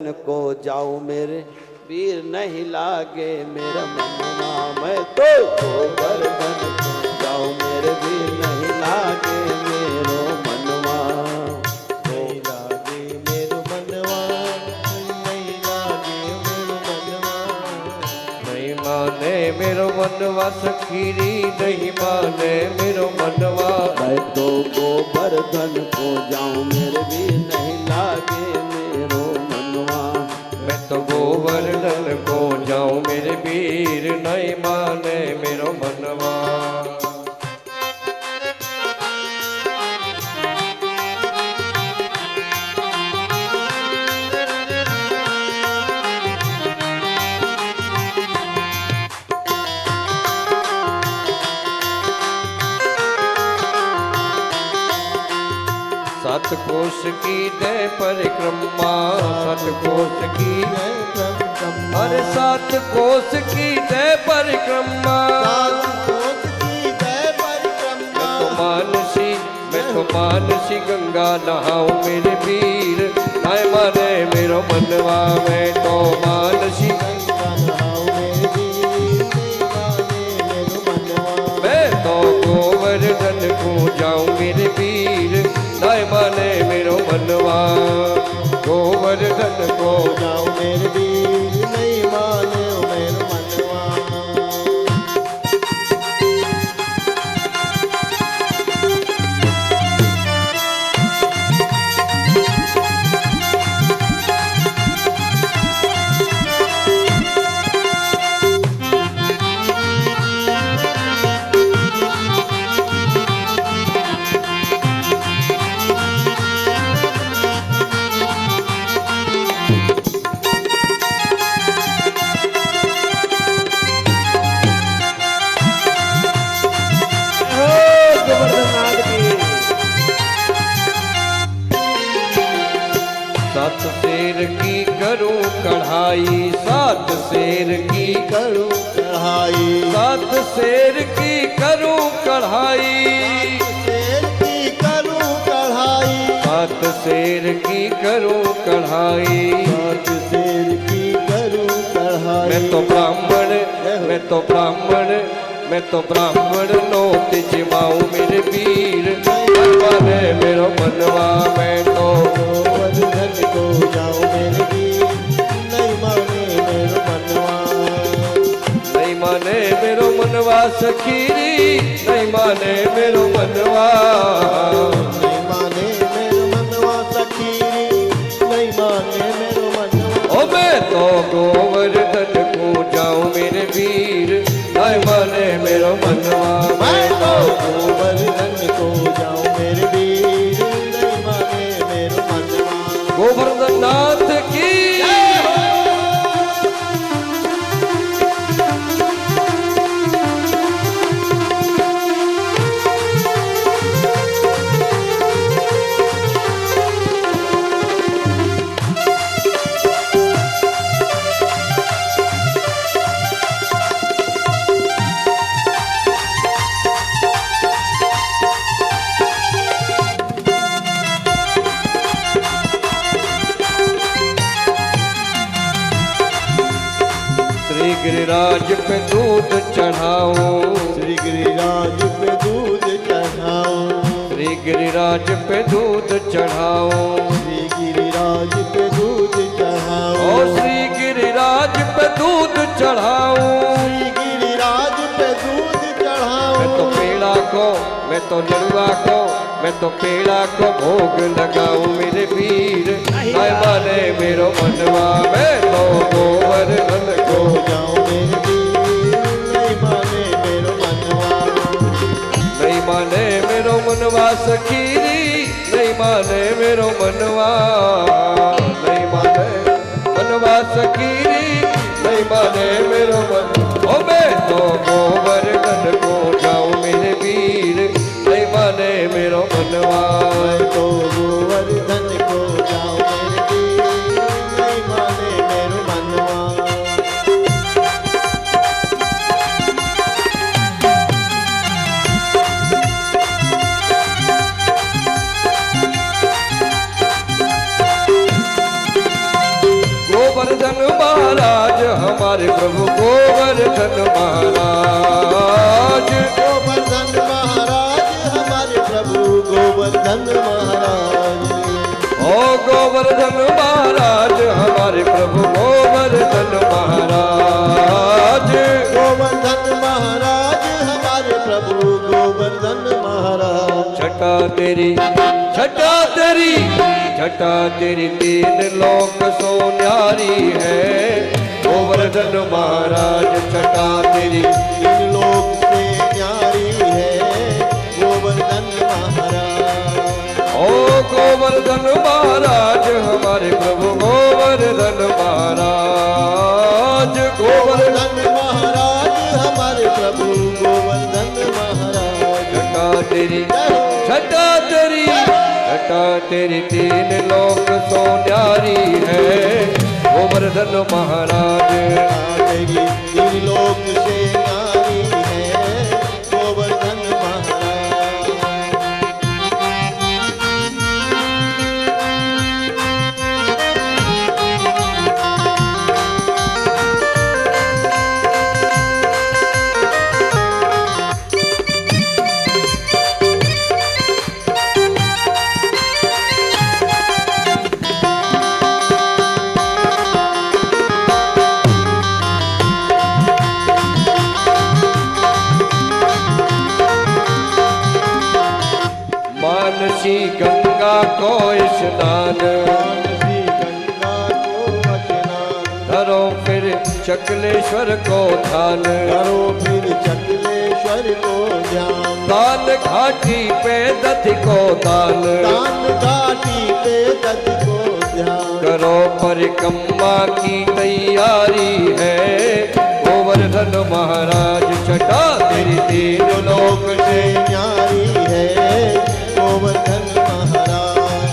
को जाऊं मेरे वीर नहीं लागे मेरा मनवा। मैं तो गोवर्धन को जाऊं मेरे वीर नहीं लागे मेरो मनवा। नहीं लागे मेरो मनवा, नहीं लागे मेरो मनवा। नहीं माने मेरो मनवा सखीरी, नहीं माने मेरो मनवा। मैं तो गोवर्धन को जाऊं मेरे वीर नहीं लागे मेरो मनवा। मैं तो गोवर्धन को जाऊं मेरे वीर नहीं माने मेरो मनवा। सत कोश की दे परिक्रमा, सत कोश की अरे सात कोश की दे परिक्रमा। मैं तो मानसी गंगा नहाऊं मेरे वीर नहीं माने मेरो मनवा। मैं तो मानसी गंगा नहाऊं मेरे वीर नहीं माने मेरो मनवा। मैं तो गोवर्धन को जाऊं मेरे वीर नहीं माने मेरो मनवा। गोवर्धन को जाऊं मेरे वीर नहीं माने मेरो मनवा। सात शेर की करूं कढ़ाई, सात शेर की करूं कढ़ाई, सात शेर की करूं कढ़ाई। शेर की करूं कढ़ाई, सात शेर की करूं कढ़ाई। सात शेर की करूं कढ़ाई। मैं तो ब्राह्मण, मैं तो ब्राह्मण, मैं तो ब्राह्मण नोट जिमाऊं मेरे वीर नहीं माने मेरो मनवा। मैं तो गोवर्धन को जाऊं मेरे वीर नहीं माने मेरो मनवा। नहीं माने मेरो मनवा सखीरी, नहीं माने मेरो मनवा। नहीं माने मेरो मनवा सखीरी, नहीं माने मेरो मनवा। ओ मैं तो गोवर्धन को जाऊं मेरे वीर नहीं माने मेरो मनवा। मैं तो गोवर्धन को जाऊं मेरे वीर नहीं माने मेरो मनवा। गोवर्धन नाथ की श्री गिरिराज पे दूध चढ़ाऊं, श्री गिरिराज पे दूध चढ़ाऊं, श्री गिरिराज पे दूध चढ़ाऊं। श्री गिरिराज पे दूध चढ़ाऊं, ओ श्री गिरिराज पे दूध चढ़ाऊं। श्री गिरिराज पे दूध चढ़ाऊं। मैं तो पेड़ा को, मैं तो लड़ुआ को, मैं तो पेड़ा को भोग लगाऊं मेरे वीर नहीं माने मेरो मनवा। मैं तो गोवर्धन को जाऊं मेरे वीर नहीं माने मेरो मनवा। नहीं माने मेरो मनवा सखीरी, नहीं माने मेरो मनवा। नहीं माने मनवा सखीरी, नहीं माने मेरो मन। ओ मैं तो गोवर्धन को जाऊं मेरे वीर नहीं माने मेरो मनवा। मैं तो गोवर्धन को जाऊं मेरे वीर नहीं माने मेरो मनवा। गोवर्धन महाराज हमारे प्रभु गोवर्धन महाराज। गोवर्धन महाराज हमारे प्रभु गोवर्धन महाराज। ओ गोवर्धन महाराज हमारे प्रभु गोवर्धन महाराज। गोवर्धन महाराज हमारे प्रभु गोवर्धन महाराज। छटा तेरी छटा तेरी तीन लोक सो न्यारी है गोवर्धन महाराज। छटा तेरी तीन लोक से न्यारी है गोवर्धन महाराज। ओ गोवर्धन महाराज हमारे प्रभु गोवर्धन महाराज। गोवर्धन महाराज हमारे प्रभु गोवर्धन महाराज। छटा तेरी तीन लोक सो न्यारी है गोवर्धन महाराज। तेरी तीन लोक से न्यारी है गोवर्धन महाराज। मानसी गंगा को स्नान मानसी गंगा को स्नान धरो फिर चकलेश्वर को ध्यान। करो फिर चकलेश्वर को ध्यान। दान घाटी पे दधि को दान दान घाटी पे दत्त को ध्यान। करो परिक्रमा की तैयारी है गोवर्धन महाराज। छटा तेरी तीन लोक से न्यारी है गोवर्धन महाराज।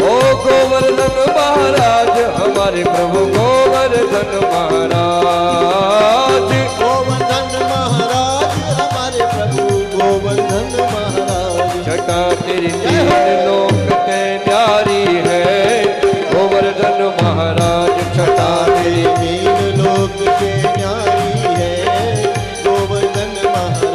ओ गोवर्धन महाराज हमारे प्रभु गोवर्धन महाराज। गोवर्धन महाराज हमारे प्रभु गोवर्धन महाराज। छटा तेरी तीन लोक के न्यारी है गोवर्धन महाराज। छटा तेरी तीन लोक से न्यारी है गोवर्धन महाराज।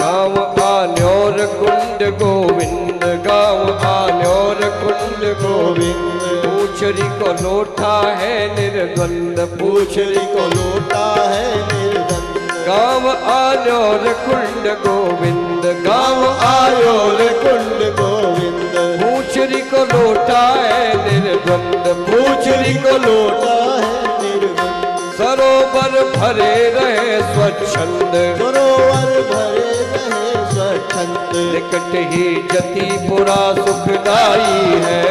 गाँव आन्योर कुंड गोविंद गाँव आन्योर कुंड गोविंद। पूछरी को लोटा है निर्द्वंद पूछरी को लोटा है निर्धन। गाँव आन्योर कुंड गोविंद गाँव आयोर आन्योर कुंड गोविंद। पूछरी को लोटा है निर्द्वंद पूछरी को लोटा है निर्धन। सरोवर भरे रहे स्वच्छंद सरोवर भरे रहे स्वच्छंद। निकट ही जतिपुरा सुखदाई है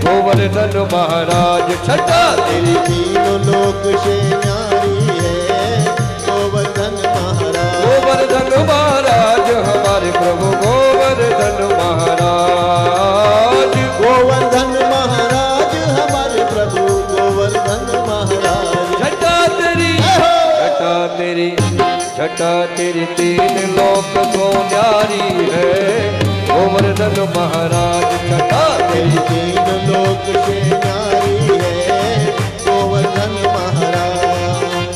गोवर्धन महाराज। छटा तेरी तीनों लोक से न्यारी है गोवर्धन महाराज। गोवर्धन महाराज हमारे प्रभु गोवर्धन महाराज। गोवर्धन महाराज हमारे प्रभु गोवर्धन महाराज। छटा तेरी तीन लोक को न्यारी है गोवर्धन महाराज। छटा तेरी तेरी तीन लोक से न्यारी है गोवर्धन महाराज।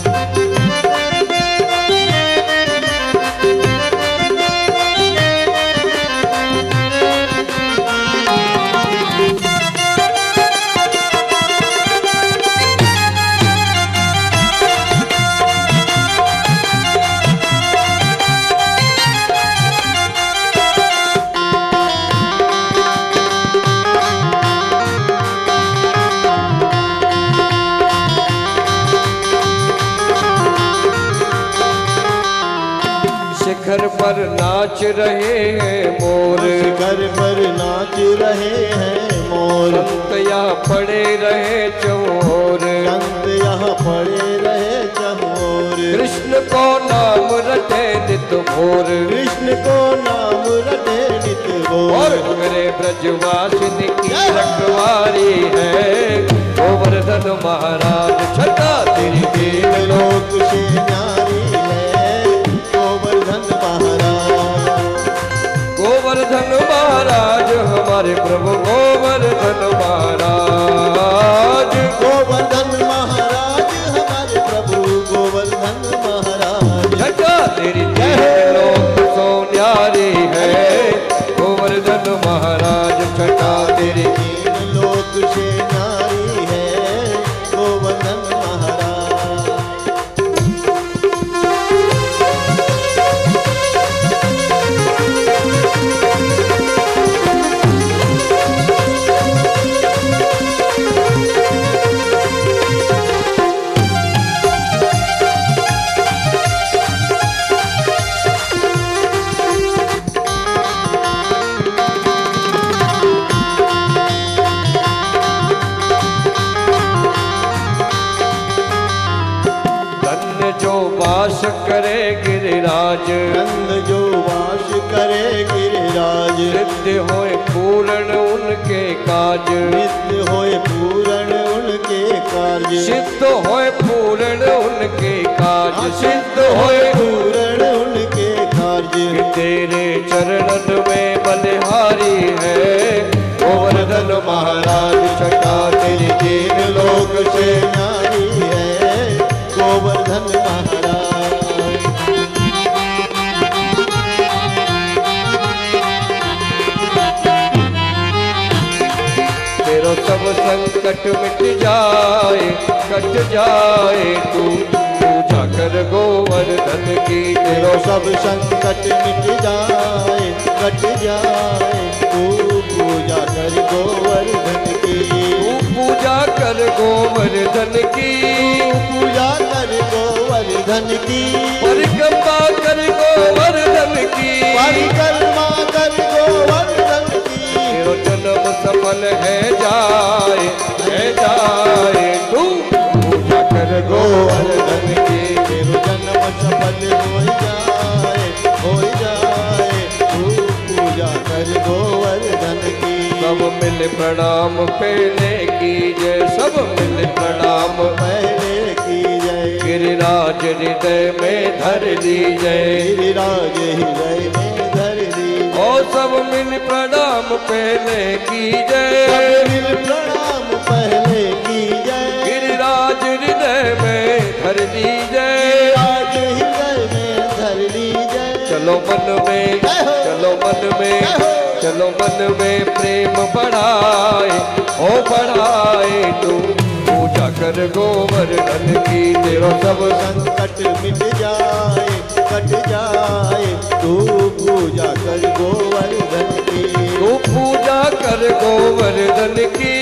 पर नाच रहे हैं मोर, शिखर पर नाच रहे हैं मोर, संत यहाँ पड़े रहे चौर, संत यहाँ पड़े रहे चमोर, कृष्ण को नाम रटे नित भोर, कृष्ण को नाम रटे नित और भोर। मेरे ब्रजवासिनी की रखवारी है गोवर्धन महाराज छटा तेरी देवलोक से न्यारी है गोवर्धन महाराज। गोवर्धन महाराज हमारे प्रभु गोवर्धन महाराज, गोवर्धन महाराज हमारे प्रभु गोवर्धन महाराज। छटा तेरी देवलोक सो न्यारी है गोवर्धन महाराज छटा तेरी लोक से न्यारी है गोवर्धन महाराज। धन्य जो वास करे गिरिराज, नंद जो वास करे गिरिराज, सिद्ध होए पूर्ण उनके काज, नित्य होए पूर्ण उनके कार्य, सिद्ध होए पूर्ण उनके काज, सिद्ध होए पूर्ण उनके कार्य। तेरे चरणन में बलिहारी है गोवर्धन महाराज छटा तेरी दीन लोक लोक से से न्यारी है गोवर्धन महाराज। तेरो सब संकट मिट जाए कट जाए तू पूजा कर गोवर्धन की तेरो सब संकट मिट जाए कट जाए तू पूजा कर गोवर्धन की। तू पूजा कर गोवर्धन की पूजा कर गोवर्धन की। परिक्रमा कर गोवर्धन की परिक्रमा कर गोवर्धन की। तेरो जन्म सफल है जाए तू पूजा कर गोवर्धन की तेरो जन्म सफल हो जाए तू पूजा कर गोवर्धन की। सब मिल प्रणाम पहले कीजिए सब मिल प्रणाम पहले की जय गिरिराज हृदय में धर लीजिए गिरिराज हृदय में धर ली। और सब मिल प्रणाम पहले कीजिए मिल प्रणाम पहले की जय गिरिराज हृदय में धर लीजिए गिरिराज हृदय में धर ली जय। चलो मन में चलो मन में प्रेम बढ़ाए ओ बढ़ाए तू पूजा कर गोवर्धन की तेरो सब संकट मिट जाए कट जाए तू पूजा कर गोवर्धन की। तू पूजा कर गोवर्धन की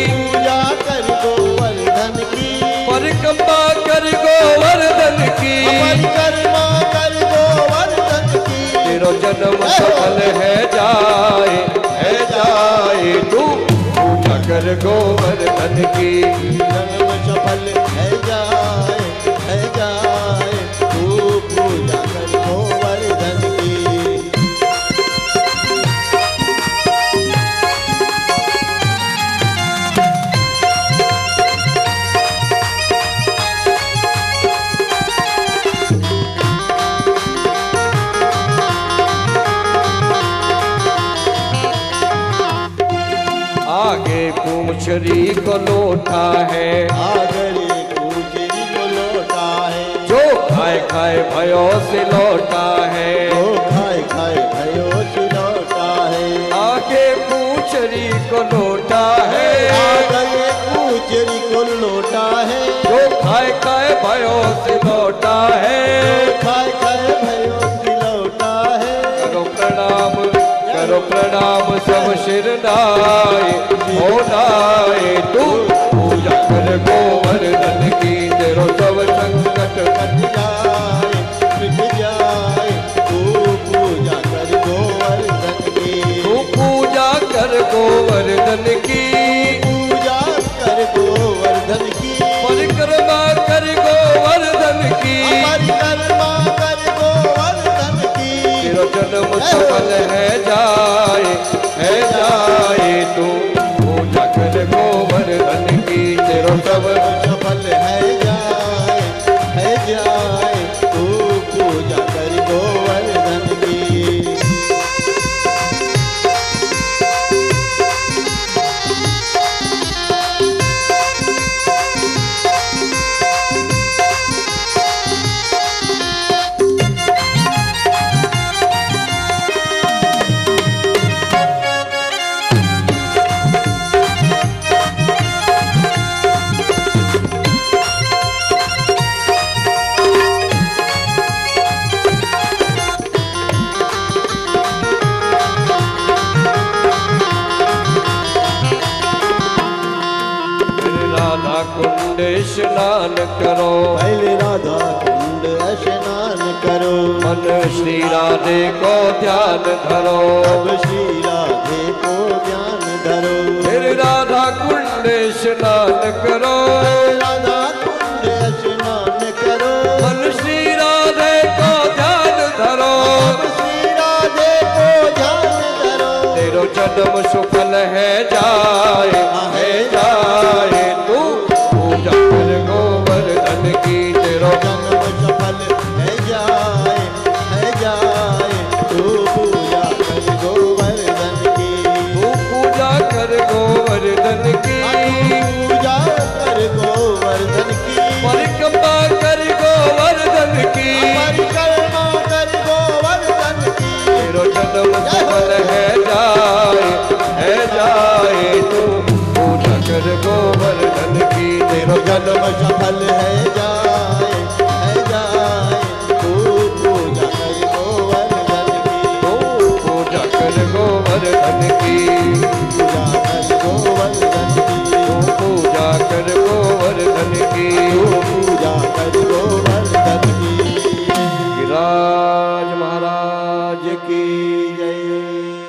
पूजा कर गोवर्धन की। परिक्रमा कर गोवर्धन की परिक्रमा कर गोवर्धन की। तेरो जन्म सफल है जाए तू पूजा कर गोवर्धन की जन्म सफल है जाए तू पूजा कर गोवर्धन की। आगे पूछरी को लोटा है आगरे पूजरी को लौटा है जो खाए खाए भयो से लौटा है जो खाए खाए भयो से लौटा है। आगे पूछरी को लोटा है आगरे पूजरी को लौटा है जो खाए खाए भयो से लौटा है खाए खाए भयो से लौटा है। करो प्रणाम सब सिर नाए हो नाए तू पूजा कर गोवर्धन की तेरो सब संकट मिट जाए तू सफल है जाए तू पूजा कर गोवर्धन की तेरो सब सफल है जाए तू पूजा कर गोवर्धन की। राधा कुंड स्नान करो पहले राधा कुंड स्नान करो, मन श्री राधे को ध्यान धरो अब श्री राधे को ध्यान धरो। फिर राधा कुंड स्नान करो राधा कुंड स्नान करो, मन श्री राधे को ध्यान धरो अब श्री राधे को ध्यान धरो। तेरो जन्म सफल है जाए तू पूजा कर गोवर्धन की तेरो जन्म सफल है जाए तू पूजा कर गोवर्धन की। तू पूजा कर गोवर्धन की पूजा कर गोवर्धन की, परिक्रमा कर गोवर्धन की परिक्रमा कर गोवर्धन की। तेरो जन्म सफल है जाए तू पूजा कर गोवर्धन की तेरो जन्म सफल